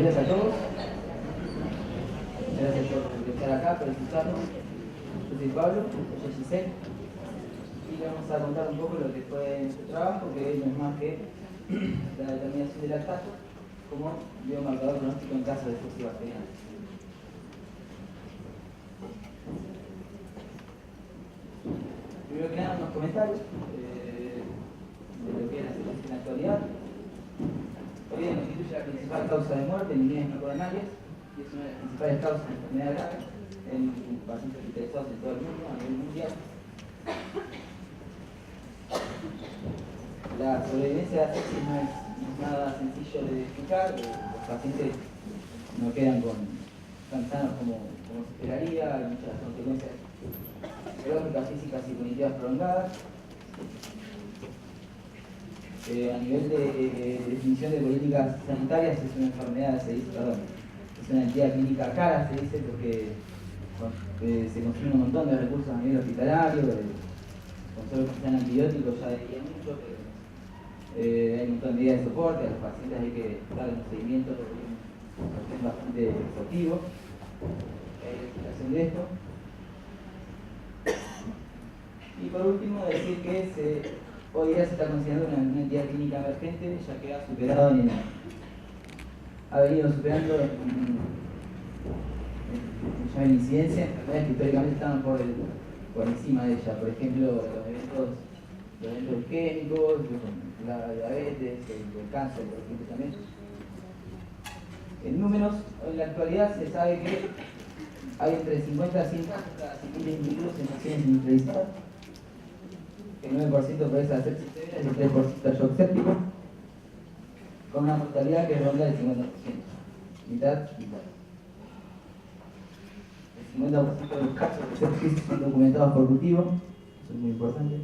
días a todos. Gracias por estar acá, por escucharnos. Yo soy Pablo, yo Giselle. Y vamos a contar un poco lo que fue nuestro trabajo, que no es más que la determinación del lactato como biomarcador pronóstico en caso de sepsis bacteriana. Primero que nada, unos comentarios de lo que es la sepsis en la actualidad. Hoy día constituye la principal causa de muerte en niños no coronarias y es una de las principales causas de enfermedad grave en pacientes hospitalizados en todo el mundo a nivel mundial. La sobrevivencia de la sepsis no es nada sencillo de explicar. Los pacientes no quedan tan sanos como se esperaría, hay muchas consecuencias biológicas, físicas y cognitivas prolongadas. A nivel de definición de políticas sanitarias, es una enfermedad, es una entidad clínica cara, se dice, porque se consumen un montón de recursos a nivel hospitalario, con solo que sean antibióticos ya diría mucho, pero hay un montón de medidas de soporte, a los pacientes hay que darle un seguimiento bastante exhaustivo. Hay explicación de esto. Y por último, decir que hoy día se está considerando una entidad clínica emergente, ya que ha venido superando ya en incidencia enfermedades que históricamente estaban por encima de ella. Por ejemplo, los eventos isquémicos, la diabetes, el cáncer, por ejemplo, también. En números, en la actualidad se sabe que hay entre 50 a 100 casos cada 100.000 individuos en naciones industrializadas. El 9% progresa a sepsis severa y el 3% a shock séptico, con una mortalidad que ronda el 50%. Mitad. El 50% de los casos de sepsis son documentados por cultivo, eso es muy importante.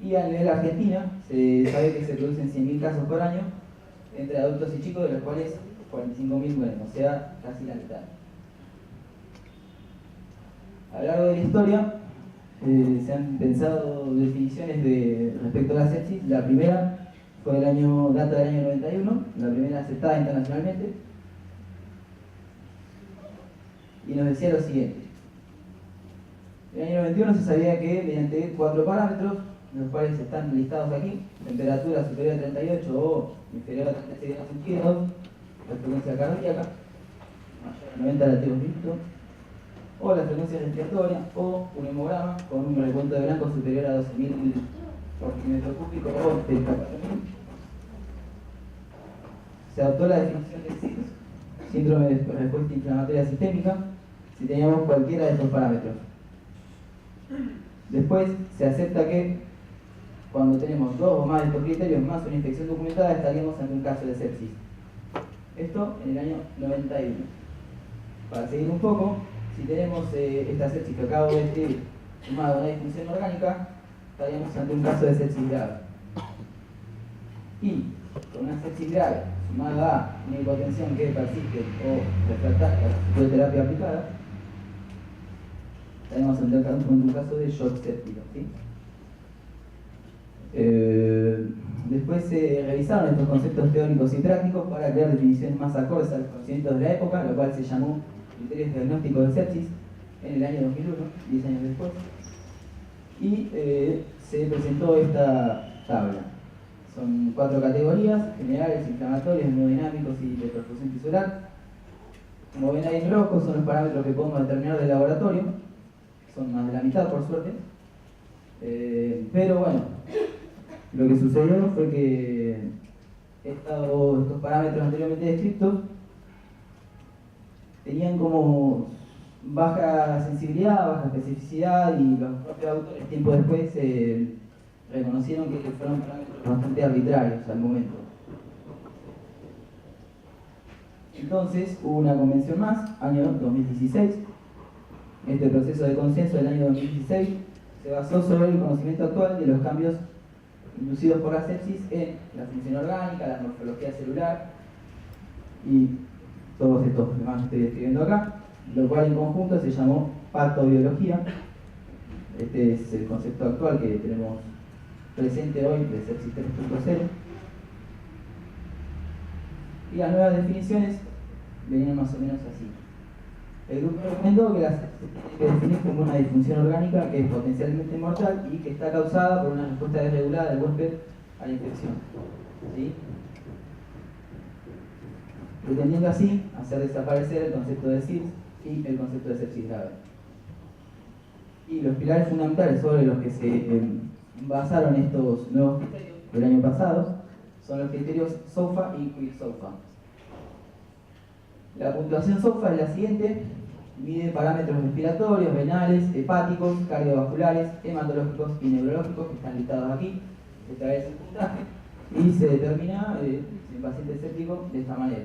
Y a nivel Argentina, se sabe que se producen 100.000 casos por año entre adultos y chicos, de los cuales 45.000 mueren, o sea, casi la mitad. A lo largo de la historia se han pensado definiciones respecto a la sepsis. La primera fue data del año 91, la primera aceptada internacionalmente, y nos decía lo siguiente. En el año 91 se sabía que mediante 4 parámetros, los cuales están listados aquí: temperatura superior a 38 o inferior a 36 grados centígrados, la frecuencia cardíaca mayor a 90 latidos minutos, o la frecuencia respiratoria, o un hemograma con un recuento de blanco superior a 12.000 por milímetro cúbico o cerca de 4.000. Se adoptó la definición de SIDS, síndrome de respuesta inflamatoria sistémica, si teníamos cualquiera de estos parámetros. Después se acepta que cuando tenemos 2 o más de estos criterios más una infección documentada, estaríamos ante un caso de sepsis. Esto en el año 91. Para seguir un poco, si tenemos esta sepsis que acabo de describir sumada a una disfunción orgánica, estaríamos ante un caso de sepsis grave. Y con una sepsis grave sumada a una hipotensión que persiste o refractaria a la terapia aplicada, estaríamos ante un caso de shock séptico, ¿sí? Después se revisaron estos conceptos teóricos y prácticos para crear definiciones más acordes a los conocimientos de la época, lo cual se llamó criterios diagnósticos de sepsis en el año 2001, 10 años después, y se presentó esta tabla. Son 4 categorías: generales, inflamatorios, hemodinámicos y de perfusión tisular. Como ven ahí en rojo, son los parámetros que podemos determinar del laboratorio, son más de la mitad por suerte, pero bueno, lo que sucedió fue que estos parámetros anteriormente descritos tenían como baja sensibilidad, baja especificidad, y los propios autores tiempo después reconocieron que fueron parámetros bastante arbitrarios al momento. Entonces hubo una convención más, año 2016. Este proceso de consenso del año 2016 se basó sobre el conocimiento actual de los cambios inducidos por la sepsis en la función orgánica, la morfología celular y todos estos demás que estoy describiendo acá, lo cual en conjunto se llamó patobiología. Este es el concepto actual que tenemos presente hoy de sepsis 3.0. Y las nuevas definiciones venían más o menos así. El grupo recomendó que la sepsis se tiene que definir como una disfunción orgánica que es potencialmente mortal y que está causada por una respuesta desregulada del huésped a la infección. ¿Sí? Pretendiendo así hacer desaparecer el concepto de SIDS y el concepto de sepsis grave. Y los pilares fundamentales sobre los que se basaron estos nuevos criterios del año pasado son los criterios SOFA y Quick-SOFA. La puntuación SOFA es la siguiente: mide parámetros respiratorios, renales, hepáticos, cardiovasculares, hematológicos y neurológicos que están listados aquí. Esta es el puntaje y se determina si el paciente es séptico de esta manera.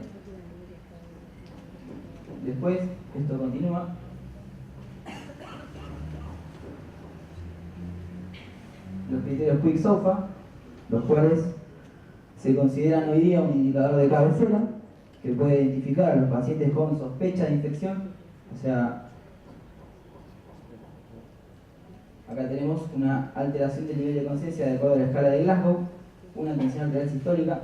Después, esto continúa. Los criterios Quick-SOFA, los cuales se consideran hoy día un indicador de cabecera que puede identificar a los pacientes con sospecha de infección. O sea, acá tenemos una alteración del nivel de conciencia de acuerdo a la escala de Glasgow, una tensión arterial sistólica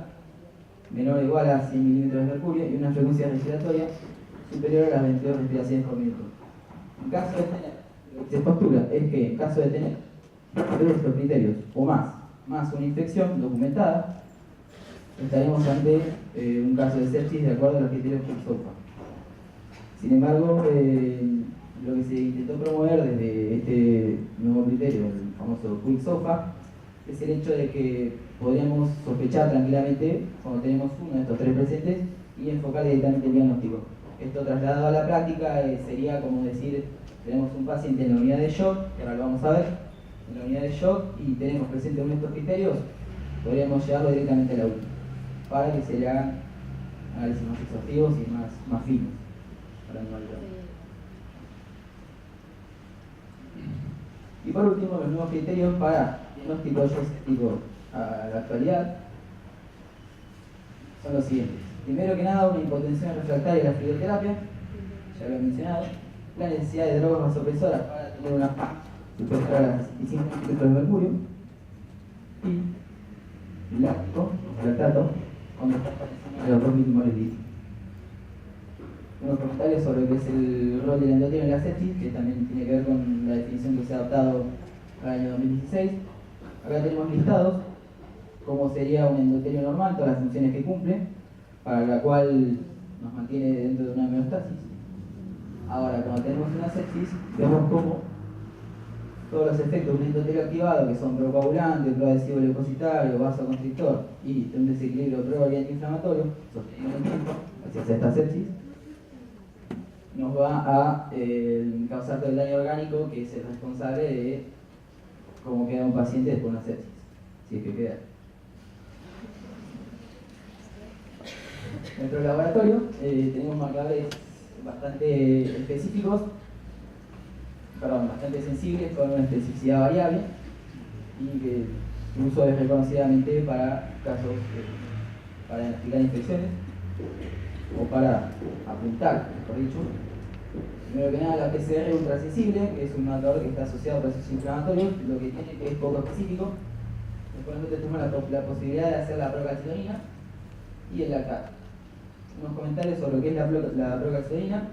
menor o igual a 100 milímetros de mercurio y una frecuencia respiratoria superior a las 22 respiraciones por minuto. En caso de tener, lo que se postula es que en caso de tener todos estos criterios o más una infección documentada, estaremos ante un caso de sepsis de acuerdo a los criterios Quick-SOFA. Sin embargo, lo que se intentó promover desde este nuevo criterio, el famoso Quick-SOFA, es el hecho de que podríamos sospechar tranquilamente cuando tenemos uno de estos tres presentes y enfocar directamente el diagnóstico. Esto trasladado a la práctica sería como decir, tenemos un paciente en la unidad de shock, que ahora lo vamos a ver, en la unidad de shock y tenemos presente uno de estos criterios, podríamos llevarlo directamente a la UTI para que se le hagan análisis más exhaustivos y más finos para no olvidar. Y por último, los nuevos criterios para diagnóstico diagnosticos a la actualidad son los siguientes. Primero que nada, una hipotensión refractaria a la fluidoterapia, ya lo he mencionado, la necesidad de drogas vasopresoras para tener una PA superior a las 65 mililitros de mercurio y láctico, lactato, cuando está por encima de los 2 milimoles litros. Unos comentarios sobre lo que es el rol del endotelio en la sepsis, que también tiene que ver con la definición que se ha adoptado para el año 2016. Acá tenemos listados cómo sería un endotelio normal, todas las funciones que cumple, para la cual nos mantiene dentro de una homeostasis. Ahora, cuando tenemos una sepsis, vemos cómo todos los efectos de un endotelio activado, que son procoagulante, proadhesivo leucocitario, vasoconstrictor y un desequilibrio pro y antiinflamatorio, sostenido en el tiempo, hacia esta sepsis, nos va a causar todo el daño orgánico que es el responsable de cómo queda un paciente después de una sepsis, si es que queda. En nuestro laboratorio tenemos marcadores bastante específicos, bastante sensibles, con una especificidad variable y que su uso es reconocidamente para casos para diagnosticar infecciones o para apuntar, mejor dicho. Primero que nada, la PCR ultrasensible, que es un marcador que está asociado a procesos inflamatorios, lo que tiene que es poco específico. Después nosotros tenemos la posibilidad de hacer la procalcitonina y el lactato. Unos comentarios sobre lo que es la procalcitonina.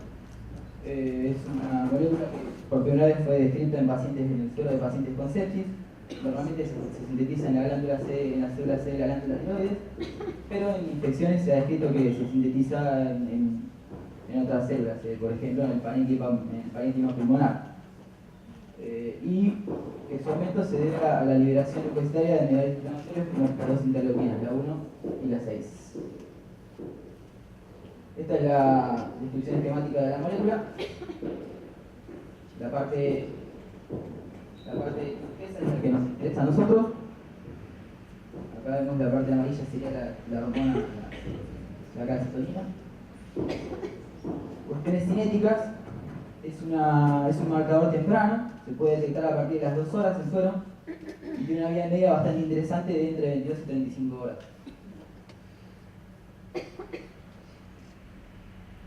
Es una molécula que por primera vez fue descrita en el suero de pacientes con sepsis. Normalmente se sintetiza en la glándula C, en la célula C de la glándula tiroides, pero en infecciones se ha descrito que se sintetiza en otras células, por ejemplo en el parénquima pulmonar. Y que su aumento se debe a la liberación leucocitaria de mediadores inflamatorios como las dos interleuquinas, la 1 y la 6. Esta es la descripción esquemática de la molécula. La parte esa es la que nos interesa a nosotros. Acá vemos la parte amarilla, sería la hormona, la calcitonina. Cuestiones cinéticas, es un marcador temprano, se puede detectar a partir de las 2 horas en suero y tiene una vida media bastante interesante de entre 22 y 35 horas.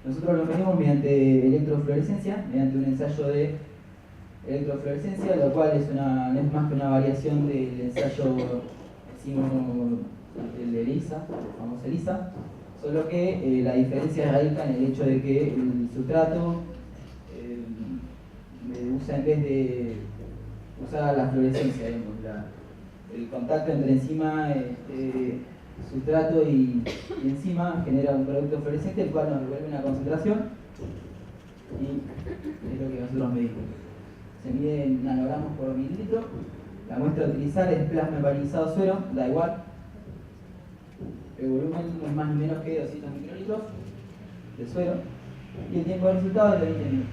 Nosotros lo medimos mediante electrofluorescencia, mediante un ensayo de electrofluorescencia, lo cual no es más que una variación del ensayo, decimos, del ELISA, el famoso ELISA, solo que la diferencia radica en el hecho de que el sustrato usa, en vez de usar la fluorescencia, digamos, el contacto entre enzima, sustrato y enzima genera un producto fluorescente, el cual nos devuelve una concentración, y es lo que nosotros medimos. Se mide en nanogramos por mililitro. La muestra a utilizar es plasma heparizado suero, da igual. El volumen no es más ni menos que 200 microlitros de suero, y el tiempo de resultado es de 20 minutos.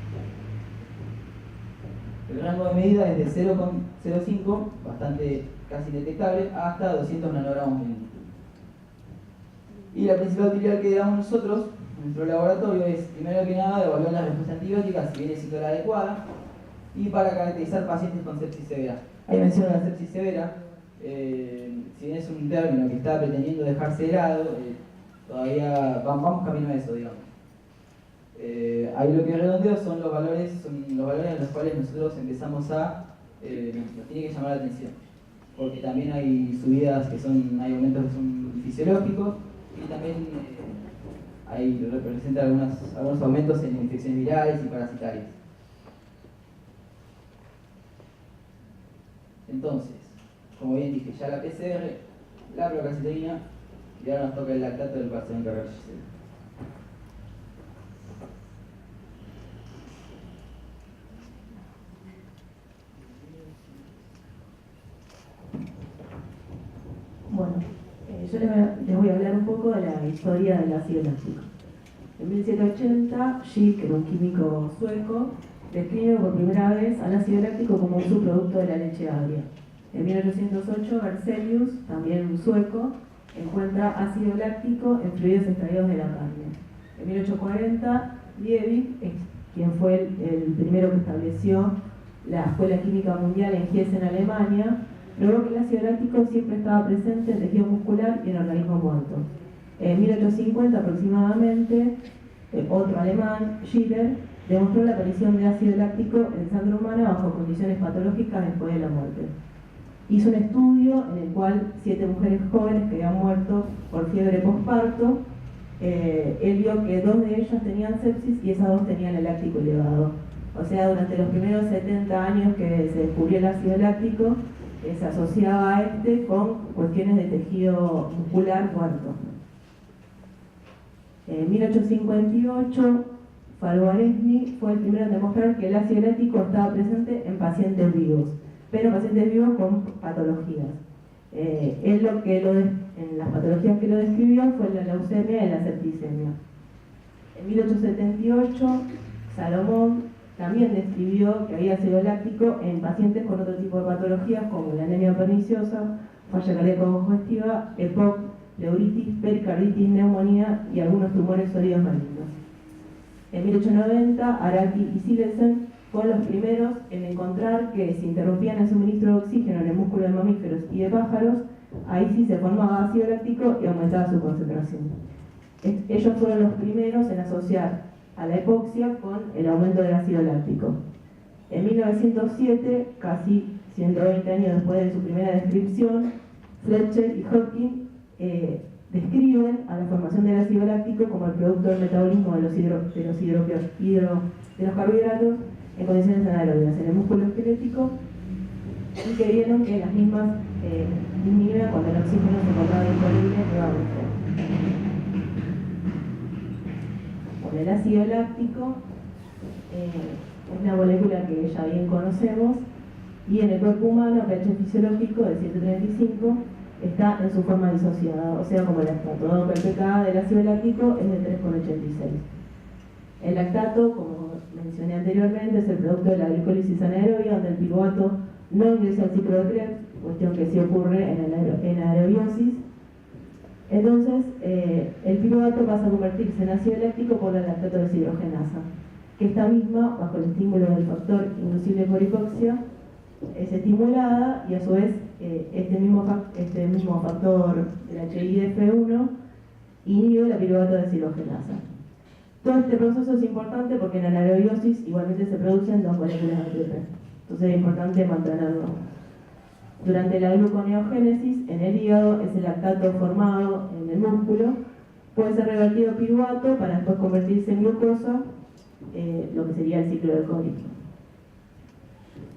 El rango de medida es de 0,05, bastante casi detectable, hasta 200 nanogramos por mililitro. Y la principal utilidad que damos nosotros en nuestro laboratorio es, primero que nada, evaluar la respuesta antibiótica si viene siendo la adecuada, y para caracterizar pacientes con sepsis severa. Ahí menciono la sepsis severa, si bien es un término que está pretendiendo dejarse de lado, todavía vamos camino a eso, digamos. Ahí lo que redondeo son los valores en los cuales nosotros empezamos nos tiene que llamar la atención, porque también hay subidas hay aumentos que son fisiológicos, y también representa algunos aumentos en infecciones virales y parasitarias. Entonces, como bien dije, ya la PCR, la procalcitonina, y ahora nos toca el lactato del carcinoma cardiovascular. Bueno, yo les voy a hablar un poco de la historia del ácido láctico. En 1780, Schick, que era un químico sueco, describe por primera vez al ácido láctico como un subproducto de la leche agria. En 1808, Berzelius, también un sueco, encuentra ácido láctico en fluidos extraídos de la carne. En 1840, Liebig, quien fue el primero que estableció la Escuela Química Mundial en Gießen, Alemania, logró que el ácido láctico siempre estaba presente en tejido muscular y en organismos muertos. En 1850 aproximadamente, otro alemán, Schiller, demostró la aparición de ácido láctico en sangre humana bajo condiciones patológicas después de la muerte. Hizo un estudio en el cual 7 mujeres jóvenes que habían muerto por fiebre posparto, él vio que 2 de ellas tenían sepsis y esas 2 tenían el láctico elevado. O sea, durante los primeros 70 años que se descubrió el ácido láctico, se asociaba a con cuestiones de tejido muscular muerto. En 1858, Falvaresni fue el primero en demostrar que el ácido láctico estaba presente en pacientes vivos, pero pacientes vivos con patologías. Él en las patologías que lo describió fue la leucemia y la septicemia. En 1878, Salomón también describió que había ácido láctico en pacientes con otro tipo de patologías como la anemia perniciosa, falla cardíaco-congestiva, EPOC, pleuritis, pericarditis, neumonía y algunos tumores sólidos malignos. En 1890, Araki y Silesen fueron los primeros en encontrar que si interrumpían el suministro de oxígeno en el músculo de mamíferos y de pájaros, ahí sí se formaba ácido láctico y aumentaba su concentración. Ellos fueron los primeros en asociar a la hipoxia con el aumento del ácido láctico. En 1907, casi 120 años después de su primera descripción, Fletcher y Hodgkin describen a la formación del ácido láctico como el producto del metabolismo de los carbohidratos en condiciones anaerobias en el músculo esquelético, y que vieron que las mismas disminuían cuando el oxígeno se encontraba disponible nuevamente. El ácido láctico es una molécula que ya bien conocemos, y en el cuerpo humano, el pH fisiológico de 735 está en su forma disociada, o sea, como el lactato. El pKa del ácido láctico es de 3,86. El lactato, como mencioné anteriormente, es el producto de la glicólisis anaerobia, donde el piruvato no ingresa al ciclo de Krebs, cuestión que sí ocurre en aerobiosis. Entonces, el piruvato pasa a convertirse en ácido láctico por la lactato deshidrogenasa, que esta misma, bajo el estímulo del factor inducible por hipoxia, es estimulada, y a su vez este mismo factor, el HIF1, inhibe la piruvato deshidrogenasa. Todo este proceso es importante porque en la anaerobiosis igualmente se producen 2 moléculas de ATP. Entonces es importante mantenerlo. Durante la gluconeogénesis, en el hígado, es el lactato formado en el músculo puede ser revertido a piruvato para después convertirse en glucosa, lo que sería el ciclo de Cori.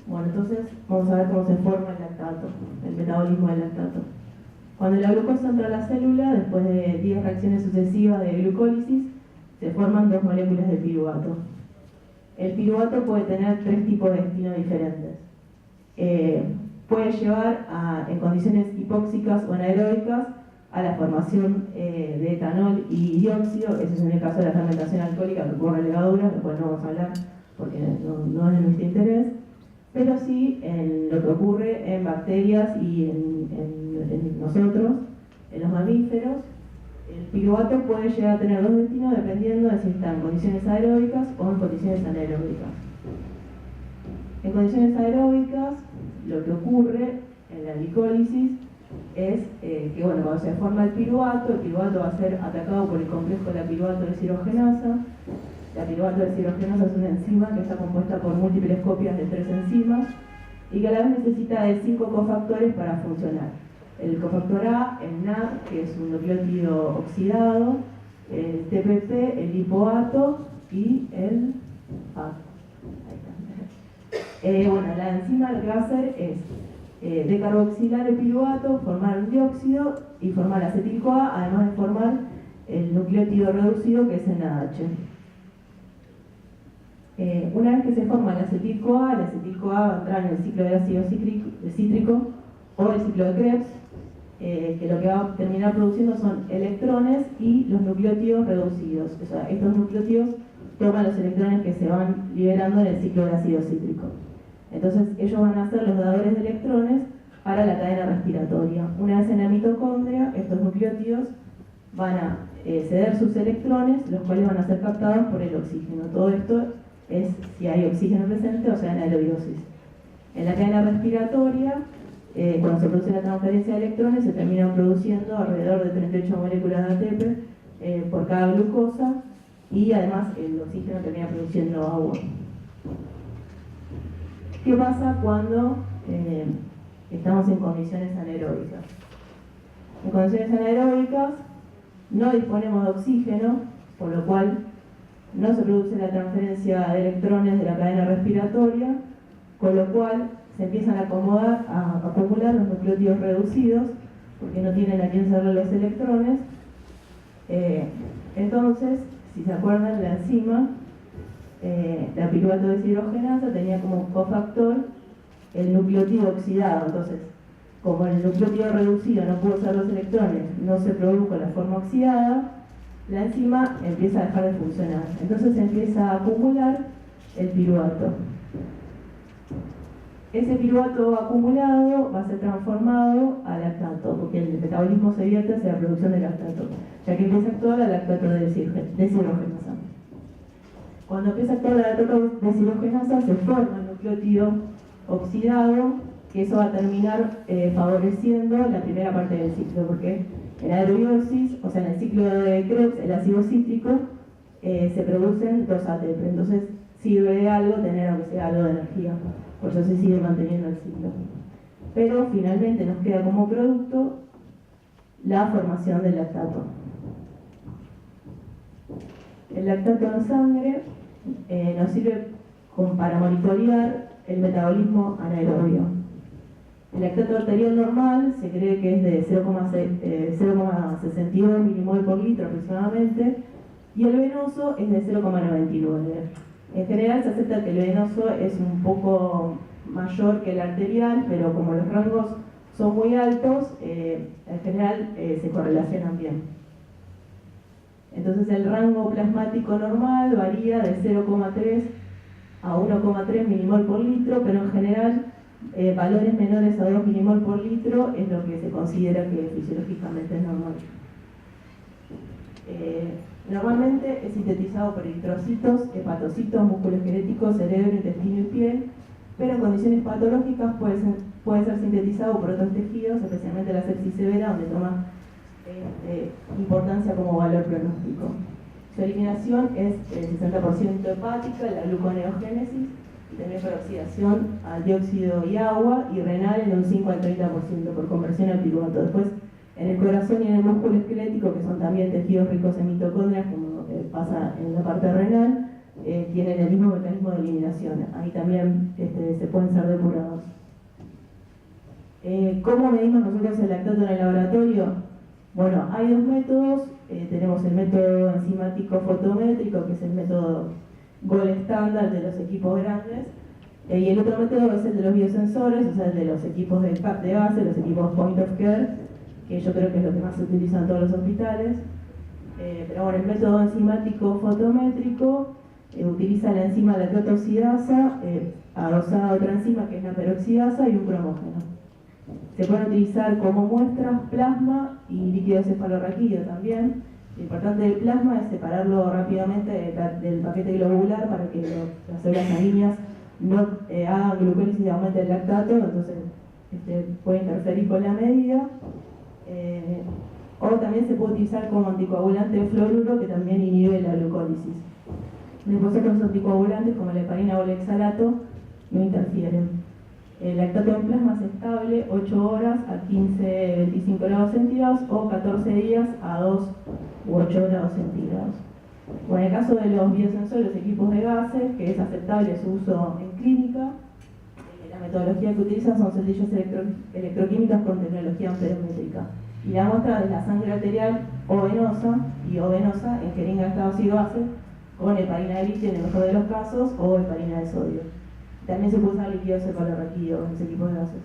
Bueno, entonces vamos a ver cómo se forma el lactato, el metabolismo del lactato. Cuando la glucosa entra a la célula, después de 10 reacciones sucesivas de glucólisis, se forman 2 moléculas de piruvato. El piruvato puede tener 3 tipos de destinos diferentes. Puede llevar en condiciones hipóxicas o anaeróbicas a la formación de etanol y dióxido. Eso es en el caso de la fermentación alcohólica que ocurre en levaduras, lo cual no vamos a hablar porque no es de nuestro interés, pero sí en lo que ocurre en bacterias y en nosotros, en los mamíferos. El piruvato puede llegar a tener 2 destinos dependiendo de si está en condiciones aeróbicas o en condiciones anaeróbicas. En condiciones aeróbicas, lo que ocurre en la glicólisis es que cuando se forma el piruvato va a ser atacado por el complejo de la piruvato deshidrogenasa. La piruvato deshidrogenasa es una enzima que está compuesta por múltiples copias de 3 enzimas y que a la vez necesita de 5 cofactores para funcionar. El cofactor A, el NAD, que es un nucleótido oxidado, el TPP, el lipoato y el ATO. Bueno, la enzima lo que va a hacer es decarboxilar el piruvato, formar un dióxido y formar acetil-CoA, además de formar el nucleótido reducido que es NADH. Una vez que se forma el acetil-CoA va a entrar en el ciclo de ácido cítrico o el ciclo de Krebs, que lo que va a terminar produciendo son electrones y los nucleótidos reducidos. O sea, estos nucleótidos toman los electrones que se van liberando en el ciclo de ácido cítrico. Entonces ellos van a ser los dadores de electrones para la cadena respiratoria. Una vez en la mitocondria, estos nucleótidos van a ceder sus electrones, los cuales van a ser captados por el oxígeno. Todo esto es si hay oxígeno presente, o sea, anaerobiosis. En la cadena respiratoria, cuando se produce la transferencia de electrones, se terminan produciendo alrededor de 38 moléculas de ATP por cada glucosa, y además el oxígeno termina produciendo agua. ¿Qué pasa cuando estamos en condiciones anaeróbicas? En condiciones anaeróbicas no disponemos de oxígeno, por lo cual no se produce la transferencia de electrones de la cadena respiratoria, con lo cual se empiezan a acumular los nucleótidos reducidos, porque no tienen a quién ceder los electrones. Entonces, si se acuerdan, la enzima, la piruvato deshidrogenasa, tenía como cofactor el nucleótido oxidado. Entonces, como el nucleótido reducido no pudo usar los electrones, no se produjo la forma oxidada, la enzima empieza a dejar de funcionar. Entonces se empieza a acumular el piruvato. Ese piruvato acumulado va a ser transformado a lactato, porque el metabolismo se vierte hacia la producción de lactato, ya que empieza a actuar la lactato deshidrogenasa. Cuando empieza a actuar la lactato deshidrogenasa, se forma el nucleótido oxidado, que eso va a terminar favoreciendo la primera parte del ciclo, porque en la aerobiosis, o sea, en el ciclo de Krebs, el ácido cítrico, se producen 2 ATP, entonces sirve de algo tener aunque sea algo de energía, por eso se sigue manteniendo el ciclo. Pero finalmente nos queda como producto la formación del lactato. El lactato en sangre nos sirve para monitorear el metabolismo anaerobio. El lactato arterial normal se cree que es de 0,62 milimol por litro aproximadamente, y el venoso es de 0,99. En general se acepta que el venoso es un poco mayor que el arterial, pero como los rangos son muy altos, en general se correlacionan bien. Entonces el rango plasmático normal varía de 0,3 a 1,3 milimol por litro, pero en general valores menores a 2 milimol por litro es lo que se considera que fisiológicamente es normal. Normalmente es sintetizado por eritrocitos, hepatocitos, músculo esquelético, cerebro, intestino y piel, pero en condiciones patológicas puede ser sintetizado por otros tejidos, especialmente la sepsis severa, donde toma importancia como valor pronóstico. Su eliminación es el 60% hepática, la gluconeogénesis, y también por oxidación al dióxido y agua, y renal en un 5 al 30% por conversión al piruvato. Después En el corazón y en el músculo esquelético, que son también tejidos ricos en mitocondrias, como pasa en la parte renal, tienen el mismo mecanismo de eliminación. Ahí también se pueden ser depurados. ¿Cómo medimos nosotros el lactato en el laboratorio? Bueno, hay dos métodos. Tenemos el método enzimático fotométrico, que es el método gold estándar de los equipos grandes, y el otro método es el de los biosensores, o sea, el de los equipos de base, los equipos point of care, que yo creo que es lo que más se utiliza en todos los hospitales. Pero bueno, el método enzimático fotométrico utiliza la enzima lactato oxidasa adosada a otra enzima que es la peroxidasa y un cromógeno. Se pueden utilizar como muestras plasma y líquido cefalorraquídeo también. Lo importante del plasma es separarlo rápidamente del paquete globular para que las células sanguíneas no hagan glucólisis y aumente el lactato, entonces puede interferir con la medida. O también se puede utilizar como anticoagulante de fluoruro, que también inhibe la glucólisis. Después otros anticoagulantes como la heparina o el oxalato no interfieren. El lactato en plasma es estable 8 horas a 15-25 grados centígrados o 14 días a 2 u 8 grados centígrados. O en el caso de los biosensores, los equipos de gases, que es aceptable su uso en clínica, la metodología que utilizan son celdillas electroquímicas con tecnología amperométrica. Y la muestra de la sangre arterial o venosa en jeringa de estado ácido-base con heparina de litio en el mejor de los casos o heparina de sodio. También se puede usar líquido cefalorraquídeo en ese equipo de gases.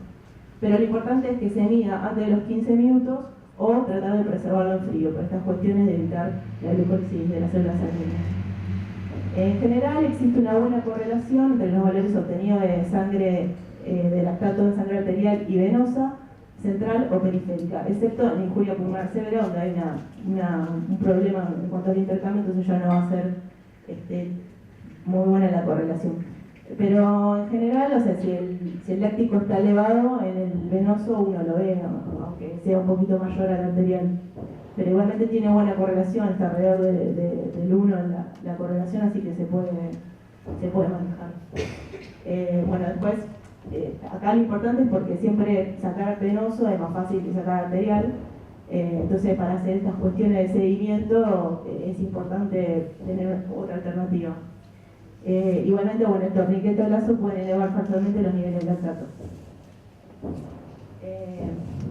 Pero lo importante es que se mida antes de los 15 minutos o tratar de preservarlo en frío, por estas cuestiones de evitar la glucólisis de las células sanguíneas. En general existe una buena correlación entre los valores obtenidos de sangre, de lactato en sangre arterial y venosa, central o periférica, excepto en injuria pulmonar severa, donde hay un problema en cuanto al intercambio, entonces ya no va a ser muy buena la correlación. Pero en general, o sea, si el láctico está elevado, en el venoso uno lo ve, aunque sea un poquito mayor al arterial. Pero igualmente tiene buena correlación, está alrededor del 1 en la correlación, así que se puede manejar. Bueno, después, acá lo importante es porque siempre sacar venoso es más fácil que sacar arterial. Entonces, para hacer estas cuestiones de seguimiento, es importante tener otra alternativa. Igualmente, bueno, el torniquete o lazo pueden elevar parcialmente los niveles de lactato.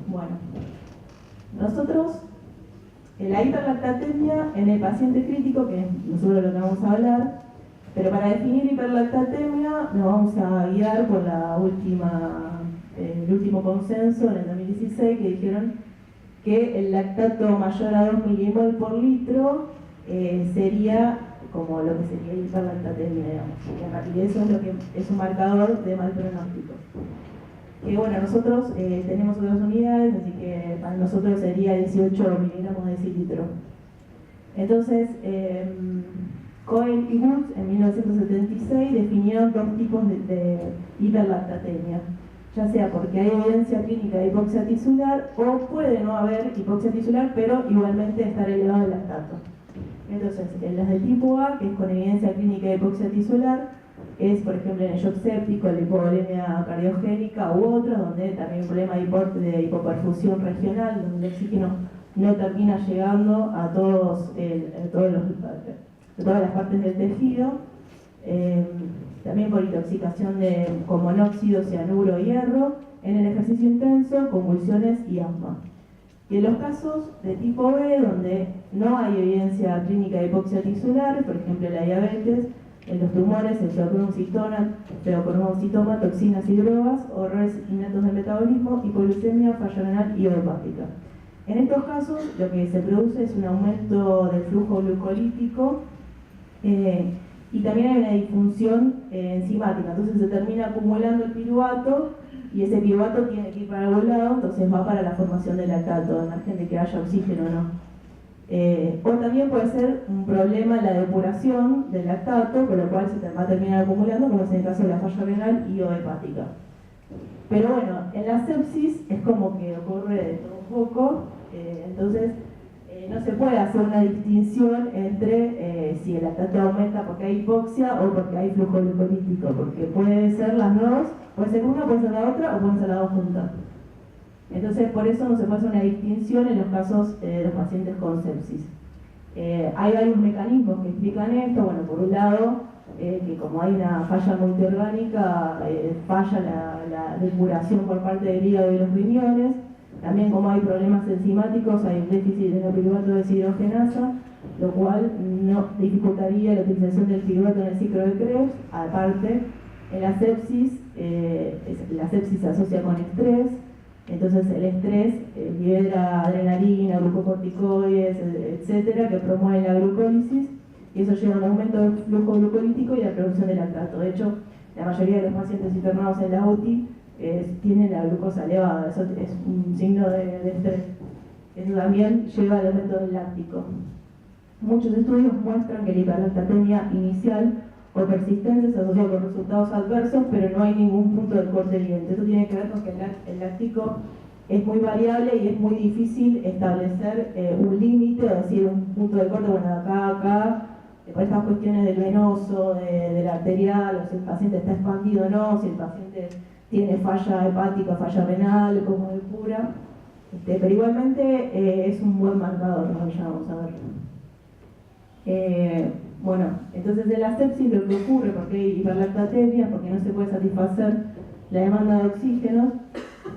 Bueno, nosotros, la hiperlactatemia en el paciente crítico, que es nosotros lo que vamos a hablar, pero para definir hiperlactatemia nos vamos a guiar por el último consenso en el 2016, que dijeron que el lactato mayor a 2 milimol por litro sería como lo que sería hiperlactatemia, digamos. Y eso es lo que es un marcador de mal pronóstico. Que bueno, nosotros tenemos otras unidades, así que para nosotros sería 18 miligramos de decilitro. Entonces, Cohen y Woods en 1976 definieron dos tipos de hiperlactatemia, ya sea porque hay evidencia clínica de hipoxia tisular o puede no haber hipoxia tisular, pero igualmente estar elevado el lactato. Entonces, en las de tipo A, que es con evidencia clínica de hipoxia tisular, es por ejemplo en el shock séptico, la hipovolemia cardiogénica u otros, donde también hay un problema de hipoperfusión regional, donde el oxígeno no termina llegando a todas las partes del tejido. También por intoxicación con monóxido, cianuro, hierro, en el ejercicio intenso, convulsiones y asma. Y en los casos de tipo B, donde no hay evidencia clínica de hipoxia tisular, por ejemplo la diabetes, en los tumores, el feocromocitoma, toxinas y drogas, o errores innatos del metabolismo, hipoglucemia, falla renal y hepática. En estos casos, lo que se produce es un aumento del flujo glucolítico y también hay una disfunción enzimática, entonces se termina acumulando el piruvato y ese piruvato tiene que ir para algún lado, entonces va para la formación del lactato, al margen de que haya oxígeno o no. O también puede ser un problema en la depuración del lactato, con lo cual se va a terminar acumulando, como es en el caso de la falla renal y o hepática. Pero bueno, en la sepsis es como que ocurre de todo un poco, entonces no se puede hacer una distinción entre si el lactato aumenta porque hay hipoxia o porque hay flujo glucolítico, porque puede ser las dos, puede ser una, puede ser la otra o pueden ser las dos juntas. Entonces, por eso no se puede hacer una distinción en los casos de los pacientes con sepsis. Hay varios mecanismos que explican esto. Bueno, por un lado, que como hay una falla multiorgánica, falla la depuración por parte del hígado y los riñones. También, como hay problemas enzimáticos, hay un déficit en el piruvato de deshidrogenasa, lo cual no dificultaría la utilización del piruvato en el ciclo de Krebs. Aparte, en la sepsis se asocia con estrés. Entonces el estrés libera adrenalina, glucocorticoides, etcétera, que promueven la glucólisis, y eso lleva a un aumento del flujo glucolítico y la producción de lactato. De hecho, la mayoría de los pacientes internados en la UTI tienen la glucosa elevada. Eso es un signo de estrés. Eso también lleva al aumento del láctico. Muchos estudios muestran que la hiperlactatemia inicial o persistente se asocia con resultados adversos, pero no hay ningún punto de corte evidente. Eso tiene que ver con que el láctico es muy variable y es muy difícil establecer un límite, o decir un punto de corte, bueno, acá, acá, por estas cuestiones del venoso, del arterial, o si el paciente está expandido o no, si el paciente tiene falla hepática, falla renal, como de pura. Pero igualmente es un buen marcador, ¿no? Ya vamos a ver. Bueno, entonces en la sepsis lo que ocurre, porque hay hiperlactatemia, porque no se puede satisfacer la demanda de oxígeno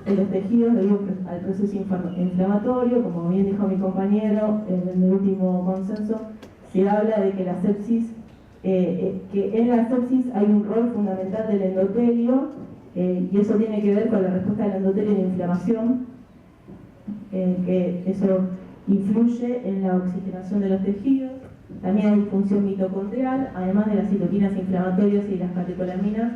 en los tejidos debido al proceso inflamatorio. Como bien dijo mi compañero en el último consenso, se habla de que la sepsis, que en la sepsis hay un rol fundamental del endotelio, y eso tiene que ver con la respuesta del endotelio en la inflamación, que eso influye en la oxigenación de los tejidos. También hay disfunción mitocondrial, además de las citoquinas inflamatorias y las catecolaminas,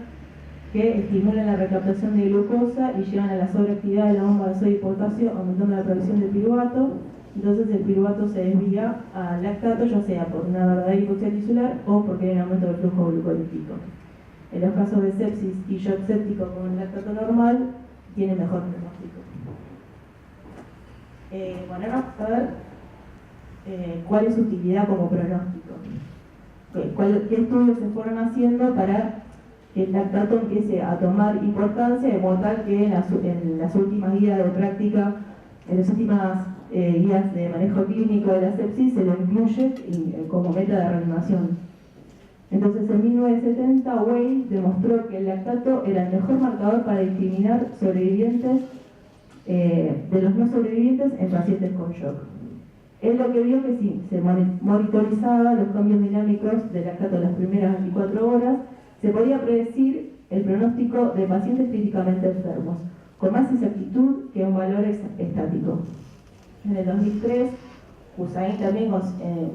que estimulan la recaptación de glucosa y llevan a la sobreactividad de la bomba de sodio y potasio, aumentando la producción de piruvato. Entonces el piruvato se desvía al lactato, ya sea por una verdadera hipoxia tisular o porque hay un aumento del flujo glucolítico. En los casos de sepsis y shock séptico con lactato normal, tiene mejor pronóstico. Bueno, vamos a ver cuál es su utilidad como pronóstico. ¿Qué estudios se fueron haciendo para que el lactato empiece a tomar importancia, de modo tal que en las últimas guías de práctica, en las últimas guías de manejo clínico de la sepsis, se lo incluye como meta de reanimación? Entonces, en 1970, Weil demostró que el lactato era el mejor marcador para discriminar sobrevivientes de los no sobrevivientes en pacientes con shock. Él lo que vio que si se monitorizaba los cambios dinámicos del lactato en las primeras 24 horas, se podía predecir el pronóstico de pacientes críticamente enfermos, con más exactitud que un valor estático. En el 2003, Hussain también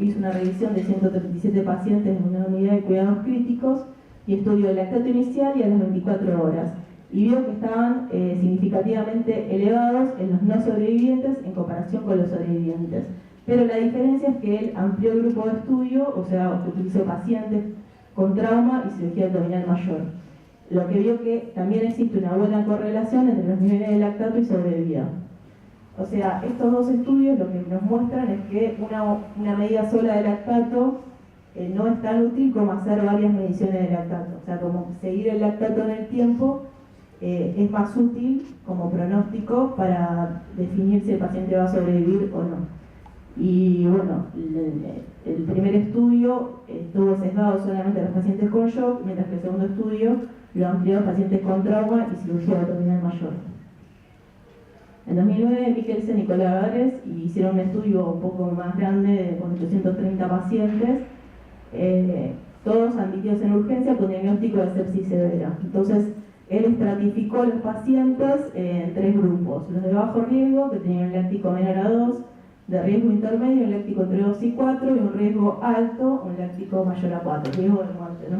hizo una revisión de 137 pacientes en una unidad de cuidados críticos y estudió el lactato inicial y a las 24 horas, y vio que estaban significativamente elevados en los no sobrevivientes en comparación con los sobrevivientes. Pero la diferencia es que él amplió el grupo de estudio, o sea, utilizó pacientes con trauma y cirugía abdominal mayor. Lo que vio que también existe una buena correlación entre los niveles de lactato y sobrevida. O sea, estos dos estudios lo que nos muestran es que una medida sola de lactato no es tan útil como hacer varias mediciones de lactato. O sea, como seguir el lactato en el tiempo es más útil como pronóstico para definir si el paciente va a sobrevivir o no. Y bueno, el primer estudio estuvo sesgado solamente a los pacientes con shock, mientras que el segundo estudio lo amplió a pacientes con trauma y cirugía abdominal mayor. En 2009, Mikkelsen y colaboradores hicieron un estudio un poco más grande con 830 pacientes, todos admitidos en urgencia con diagnóstico de sepsis severa. Entonces, él estratificó a los pacientes en tres grupos: los de bajo riesgo, que tenían un láctico menor a 2, de riesgo intermedio, un láctico entre 2 y 4, y un riesgo alto, un láctico mayor a 4, riesgo de muerte, ¿no?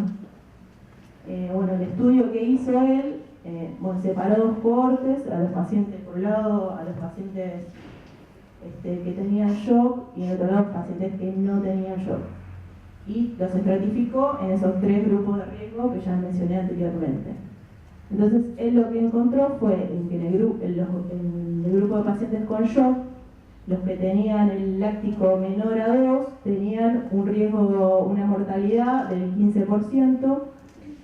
Bueno, el estudio que hizo él, separó dos cohortes, a los pacientes por un lado, a los pacientes que tenían shock, y en otro lado, pacientes que no tenían shock. Y los estratificó en esos tres grupos de riesgo que ya mencioné anteriormente. Entonces, él lo que encontró fue que en el grupo de pacientes con shock, los que tenían el láctico menor a 2 tenían un riesgo, una mortalidad del 15%,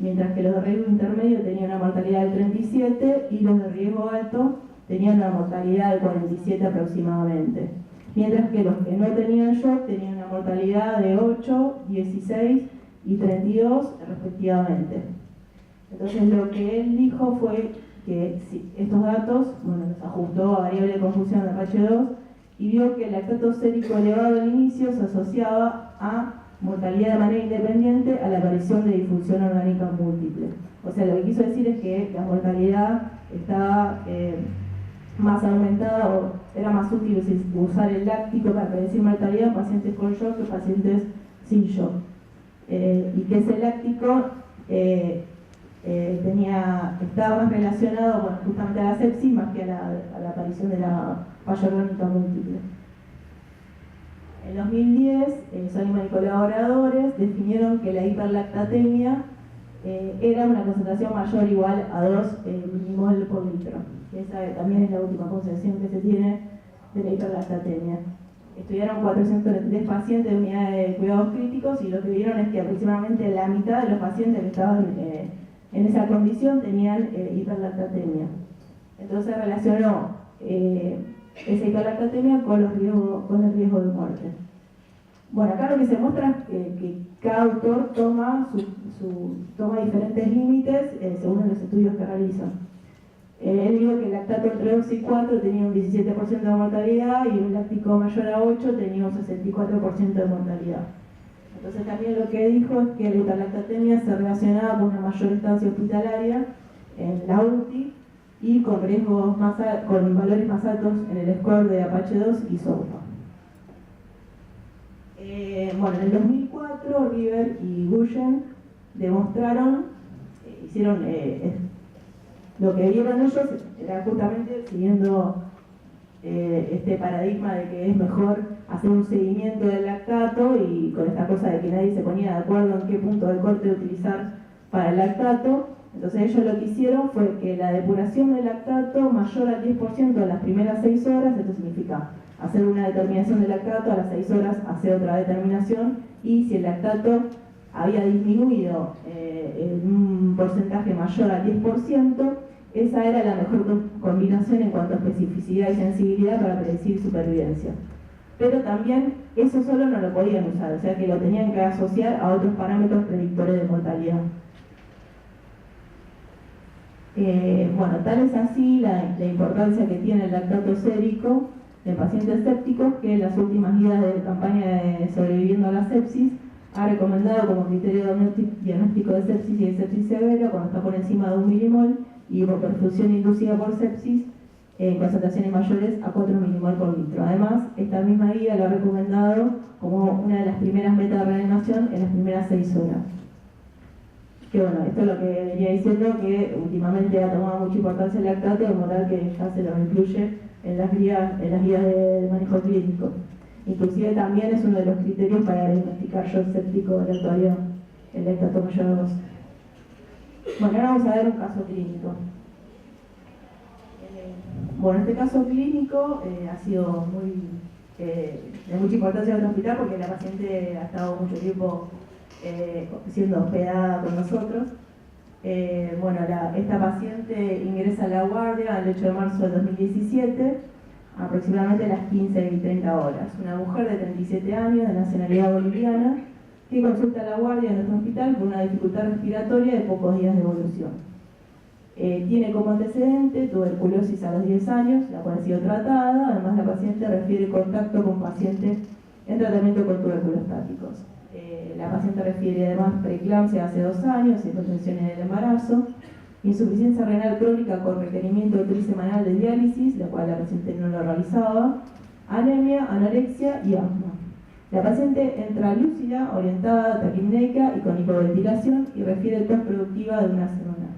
mientras que los de riesgo intermedio tenían una mortalidad del 37% y los de riesgo alto tenían una mortalidad de 47 aproximadamente, mientras que los que no tenían shock tenían una mortalidad de 8, 16 y 32 respectivamente. Entonces lo que él dijo fue que estos datos, los ajustó a variable de confusión de Apache-2 y vio que el lactato sérico elevado al inicio se asociaba a mortalidad de manera independiente a la aparición de disfunción orgánica múltiple. O sea, lo que quiso decir es que la mortalidad estaba más aumentada, o era más útil usar el láctico para predecir mortalidad en pacientes con shock que pacientes sin shock. Y que ese láctico estaba más relacionado justamente a la sepsis más que a la aparición de la falla orgánica múltiple. En 2010, Soliman y colaboradores definieron que la hiperlactatemia era una concentración mayor o igual a 2 milimol por litro. Esa también es la última concepción que se tiene de la hiperlactatemia. Estudiaron 433 pacientes de unidades de cuidados críticos y lo que vieron es que aproximadamente la mitad de los pacientes que estaban en esa condición tenían hiperlactatemia. Entonces relacionó esa hiperlactatemia con el riesgo de muerte. Bueno, acá lo que se muestra es que cada autor toma diferentes límites según los estudios que realizan. Él dijo que el lactato entre 2 y 4 tenía un 17% de mortalidad y un láctico mayor a 8 tenía un 64% de mortalidad. Entonces también lo que dijo es que la hiperlactatemia se relacionaba con una mayor estancia hospitalaria en la UTI y con valores más altos en el score de Apache-2 y SOFA. En el 2004 River y Guyen demostraron, hicieron lo que vieron ellos era justamente siguiendo este paradigma de que es mejor hacer un seguimiento del lactato y con esta cosa de que nadie se ponía de acuerdo en qué punto de corte utilizar para el lactato. Entonces ellos lo que hicieron fue que la depuración del lactato mayor al 10% en las primeras 6 horas, esto significa hacer una determinación del lactato, a las 6 horas hacer otra determinación, y si el lactato había disminuido en un porcentaje mayor al 10%, esa era la mejor combinación en cuanto a especificidad y sensibilidad para predecir supervivencia. Pero también eso solo no lo podían usar, o sea que lo tenían que asociar a otros parámetros predictores de mortalidad. Tal es así la importancia que tiene el lactato sérico en pacientes sépticos que en las últimas guías de campaña de Sobreviviendo a la Sepsis ha recomendado como criterio diagnóstico de sepsis y de sepsis severa cuando está por encima de 1 milimol y hipoperfusión inducida por sepsis en concentraciones mayores a 4 milimol por litro. Además, esta misma guía lo ha recomendado como una de las primeras metas de reanimación en las primeras 6 horas. Que esto es lo que venía diciendo, que últimamente ha tomado mucha importancia el lactato, de modo que ya se lo incluye en las guías de manejo clínico. Inclusive también es uno de los criterios para diagnosticar shock séptico en la actualidad, el lactato mayor a 2. Ahora vamos a ver un caso clínico. Este caso clínico ha sido de mucha importancia en el hospital porque la paciente ha estado mucho tiempo siendo hospedada con nosotros. Esta paciente ingresa a la guardia el 8 de marzo de 2017, aproximadamente a las 15:30 horas. Una mujer de 37 años, de nacionalidad boliviana, que consulta a la guardia en nuestro hospital por una dificultad respiratoria de pocos días de evolución. Tiene como antecedente tuberculosis a los 10 años, la cual ha sido tratada. Además, la paciente refiere contacto con pacientes en tratamiento con tuberculostáticos. La paciente refiere además preeclampsia hace 2 años, hipertensión en el embarazo, insuficiencia renal crónica con requerimiento trisemanal de diálisis, la cual la paciente no lo realizaba, anemia, anorexia y asma. La paciente entra lúcida, orientada, taquipneica y con hipoventilación y refiere tos productiva de 1 semana.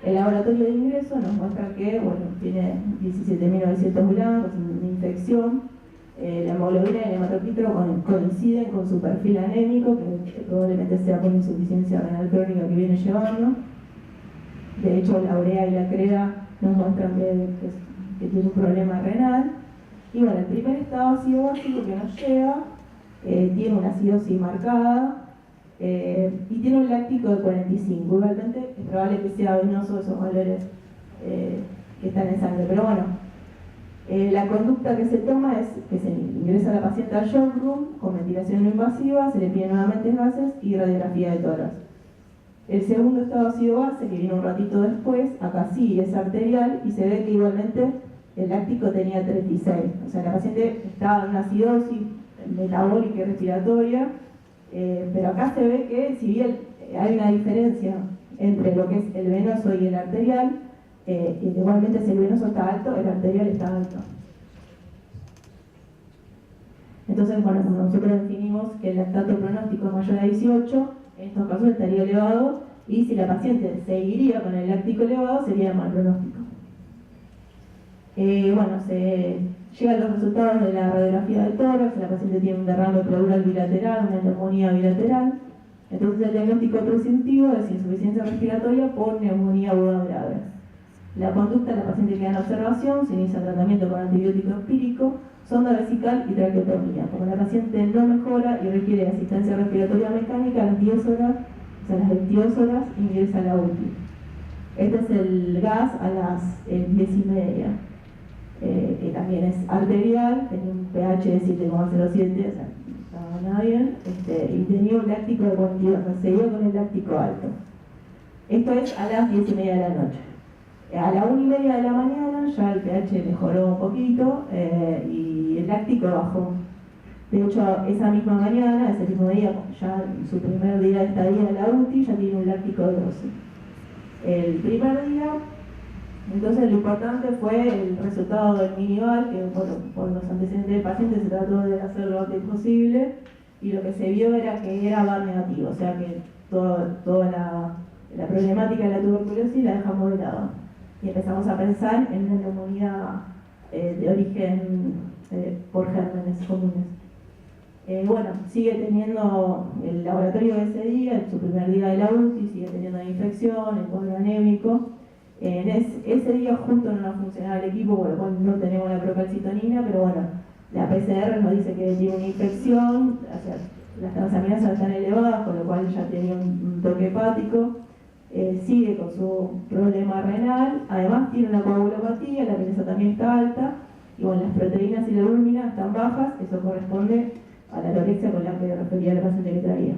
El laboratorio de ingreso nos muestra que tiene 17.900 blancos, una infección. La hemoglobina y el hematocritro coinciden con su perfil anémico, que probablemente sea por insuficiencia renal crónica que viene llevando. De hecho, la urea y la CREA nos muestran que tiene un problema renal. Y el primer estado ácido básico que nos llega tiene una acidosis marcada y tiene un láctico de 45. Igualmente es probable que sea venoso esos valores que están en sangre. Pero bueno, la conducta que se toma es que se ingresa a la paciente al shock room con ventilación no invasiva, se le piden nuevamente gases y radiografía de tórax. El segundo estado ácido-base, que viene un ratito después, acá sí es arterial y se ve que igualmente el láctico tenía 36. O sea, la paciente estaba en una acidosis metabólica y respiratoria, pero acá se ve que si bien hay una diferencia entre lo que es el venoso y el arterial, igualmente si el venoso está alto, el arterial está alto. Entonces, bueno, como nosotros definimos que el lactato pronóstico es mayor a 18, en estos casos estaría elevado, y si la paciente seguiría con el láctico elevado, sería mal pronóstico. Bueno, se llegan los resultados de la radiografía del tórax, la paciente tiene un derrame pleural bilateral, una neumonía bilateral. Entonces el diagnóstico presuntivo es insuficiencia respiratoria por neumonía aguda grave. La conducta, la paciente queda en observación, se inicia tratamiento con antibiótico empírico, sonda vesical y traqueotomía. Como la paciente no mejora y requiere asistencia respiratoria mecánica, a las 10 horas, o sea, a las 22 horas, ingresa a la UTI. Este es el gas a las 10:30, que también es arterial, tenía un pH de 7,07, o sea, no estaba nada bien, y tenía un láctico de 42, o sea, seguía con el láctico alto. Esto es a las 10:30 de la noche. A la 1:30 de la mañana ya el pH mejoró un poquito y el láctico bajó. De hecho, esa misma mañana, ese mismo día, ya en su primer día de estadía en la UTI, ya tiene un láctico de 12. El primer día, entonces lo importante fue el resultado del minival, que bueno, por los antecedentes del paciente se trató de hacer lo antes posible, y lo que se vio era que era VAR negativo, o sea que toda la problemática de la tuberculosis la dejamos de lado. Y empezamos a pensar en una neumonía de origen por gérmenes comunes. Bueno, sigue teniendo el laboratorio ese día, en su primer día de la UTI, sigue teniendo la infección, el cuadro anémico. Ese día justo no nos funcionaba el equipo, por lo cual no tenemos la procalcitonina, pero bueno, la PCR nos dice que tiene una infección, o sea, las transaminasas están elevadas, con lo cual ya tenía un toque hepático. Sigue con su problema renal, además tiene una coagulopatía, la penasa también está alta, y bueno, las proteínas y la albúmina están bajas, eso corresponde a la anorexia con la que refería la paciente que traía.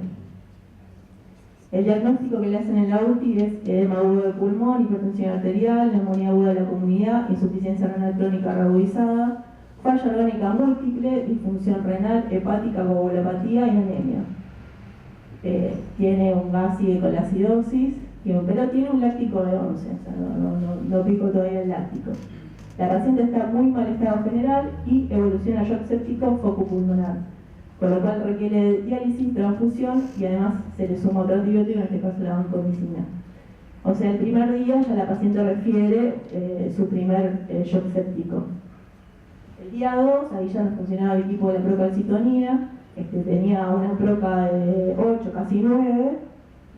El diagnóstico que le hacen en la UTI es edema agudo de pulmón, hipertensión arterial, neumonía aguda de la comunidad, insuficiencia renal crónica reagudizada, falla orgánica múltiple, disfunción renal, hepática, coagulopatía y anemia. Tiene un gas, sigue con la acidosis, pero tiene un láctico de 11, o sea, no pico todavía el láctico. La paciente está en muy mal estado general y evoluciona a shock séptico foco-pulmonar, con lo cual requiere diálisis, transfusión y además se le suma otro antibiótico, en este caso la vancomicina. O sea, el primer día ya la paciente refiere su primer shock séptico. El día 2, ahí ya no funcionaba el equipo de la procalcitonina, tenía una proca de 8, casi 9,